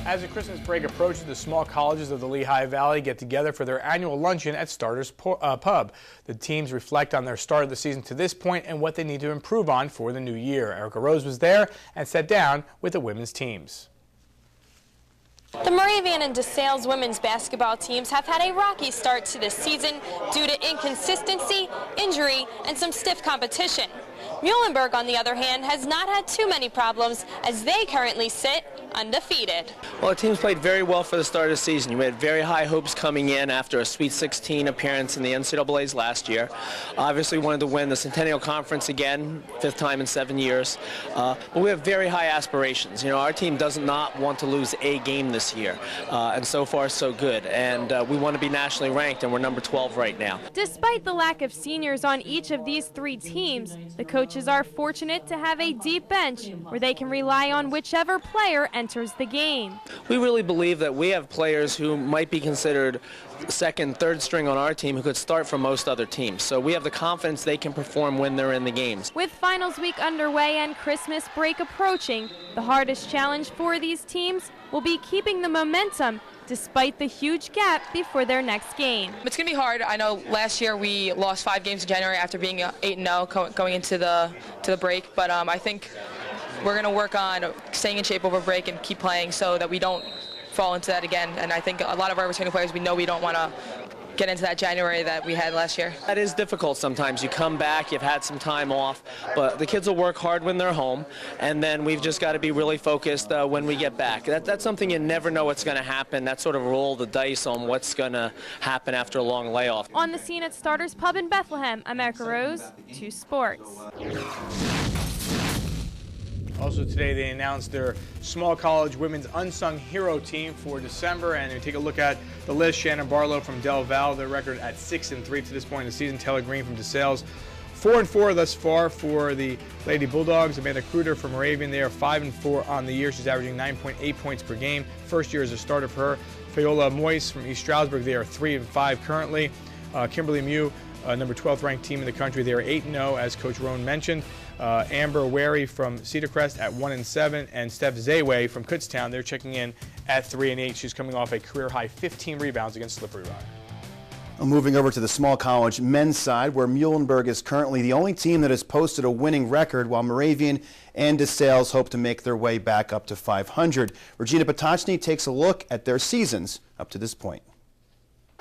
As the Christmas break approaches, the small colleges of the Lehigh Valley get together for their annual luncheon at Starter's Pub. The teams reflect on their start of the season to this point and what they need to improve on for the new year. Erica Rose was there and sat down with the women's teams. The Moravian and DeSales women's basketball teams have had a rocky start to this season due to inconsistency, injury, and some stiff competition. Muhlenberg, on the other hand, has not had too many problems as they currently sit undefeated. Well, the team's played very well for the start of the season. We had very high hopes coming in after a Sweet 16 appearance in the NCAAs last year. Obviously wanted to win the Centennial Conference again, 5th time in 7 years. But we have very high aspirations. You know, our team does not want to lose a game this year. And so far, so good. And we want to be nationally ranked, and we're number 12 right now. Despite the lack of seniors on each of these three teams, the coaches are fortunate to have a deep bench where they can rely on whichever player enters the game. We really believe that we have players who might be considered second, third string on our team who could start for most other teams. So we have the confidence they can perform when they're in the games. With finals week underway and Christmas break approaching, the hardest challenge for these teams will be keeping the momentum despite the huge gap before their next game. It's going to be hard. I know last year we lost 5 games in January after being 8-0 going into the break, but I think we're going to work on staying in shape over break and keep playing so that we don't fall into that again. And I think a lot of our returning players, we know we don't want to get into that January that we had last year. That is difficult sometimes. You come back, you've had some time off, but the kids will work hard when they're home, and then we've just got to be really focused when we get back. That's something you never know what's going to happen. That sort of roll the dice on what's going to happen after a long layoff. On the scene at Starter's Pub in Bethlehem, I'm Erica Rose, 2 Sports. Also today, they announced their small college women's unsung hero team for December, and we take a look at the list. Shannon Barlow from Del Val, their record at 6-3 to this point in the season. Taylor Green from DeSales, 4-4 thus far for the Lady Bulldogs. Amanda Kruder from Moravian, they are 5-4 on the year. She's averaging 9.8 points per game. First year as a starter for her. Fiola Moyes from East Stroudsburg, they are 3-5 currently. Kimberly Mew, number 12th ranked team in the country, they are 8-0 as Coach Roan mentioned. Amber Wary from Cedar Crest at 1-7, and Steph Zayway from Kutztown, they're checking in at 3-8. She's coming off a career-high 15 rebounds against Slippery Rock. Moving over to the small college men's side, where Muhlenberg is currently the only team that has posted a winning record, while Moravian and DeSales hope to make their way back up to 500. Regina Potocny takes a look at their seasons up to this point.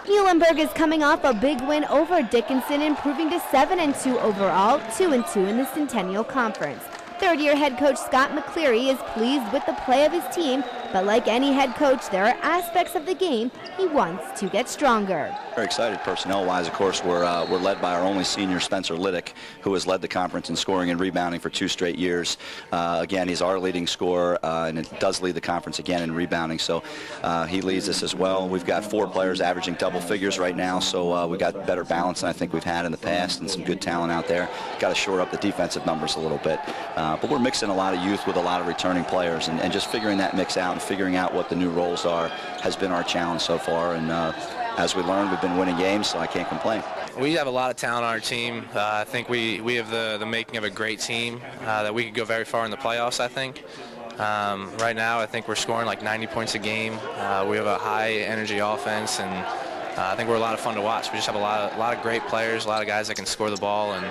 Muhlenberg is coming off a big win over Dickinson, improving to 7-2 overall, 2-2 in the Centennial Conference. Third-year head coach Scott McCleary is pleased with the play of his team, but like any head coach, there are aspects of the game he wants to get stronger. Very excited personnel-wise. Of course, we're led by our only senior, Spencer Liddick, who has led the conference in scoring and rebounding for 2 straight years. Again, he's our leading scorer, and it does lead the conference again in rebounding, so he leads us as well. We've got 4 players averaging double figures right now, so we've got better balance than I think we've had in the past, and some good talent out there. Got to shore up the defensive numbers a little bit. But we're mixing a lot of youth with a lot of returning players, and just figuring that mix out and figuring out what the new roles are has been our challenge so far. And as we learned, we've been winning games, so I can't complain. We have a lot of talent on our team. I think we have the making of a great team that we could go very far in the playoffs, I think. Right now, I think we're scoring like 90 points a game. We have a high-energy offense, and I think we're a lot of fun to watch. We just have a lot of great players, a lot of guys that can score the ball, and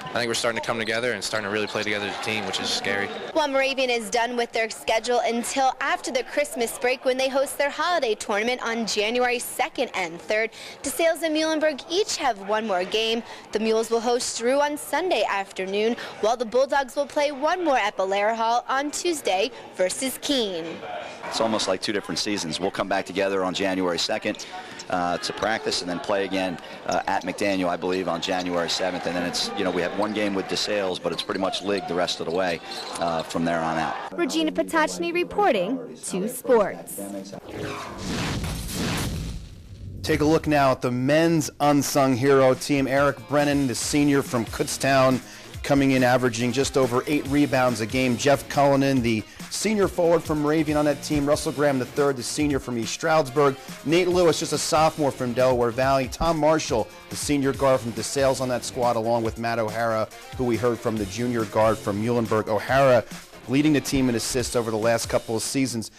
I think we're starting to come together and starting to really play together as a team, which is scary. While Moravian is done with their schedule until after the Christmas break, when they host their holiday tournament on January 2nd and 3rd, DeSales and Muhlenberg each have 1 more game. The Mules will host Drew on Sunday afternoon, while the Bulldogs will play 1 more at Belair Hall on Tuesday versus Keene. It's almost like 2 different seasons. We'll come back together on January 2nd to practice, and then play again at McDaniel, I believe, on January 7th. And then it's, you know, we have 1 game with DeSales, but it's pretty much league the rest of the way from there on out. Regina Potocny reporting, 2 Sports. Take a look now at the men's unsung hero team. Eric Brennan, the senior from Kutztown, coming in averaging just over 8 rebounds a game. Jeff Cullinan, the senior forward from Moravian on that team. Russell Graham III, the senior from East Stroudsburg. Nate Lewis, just a sophomore from Delaware Valley. Tom Marshall, the senior guard from DeSales on that squad, along with Matt O'Hara, who we heard from, the junior guard from Muhlenberg. O'Hara leading the team in assists over the last couple of seasons.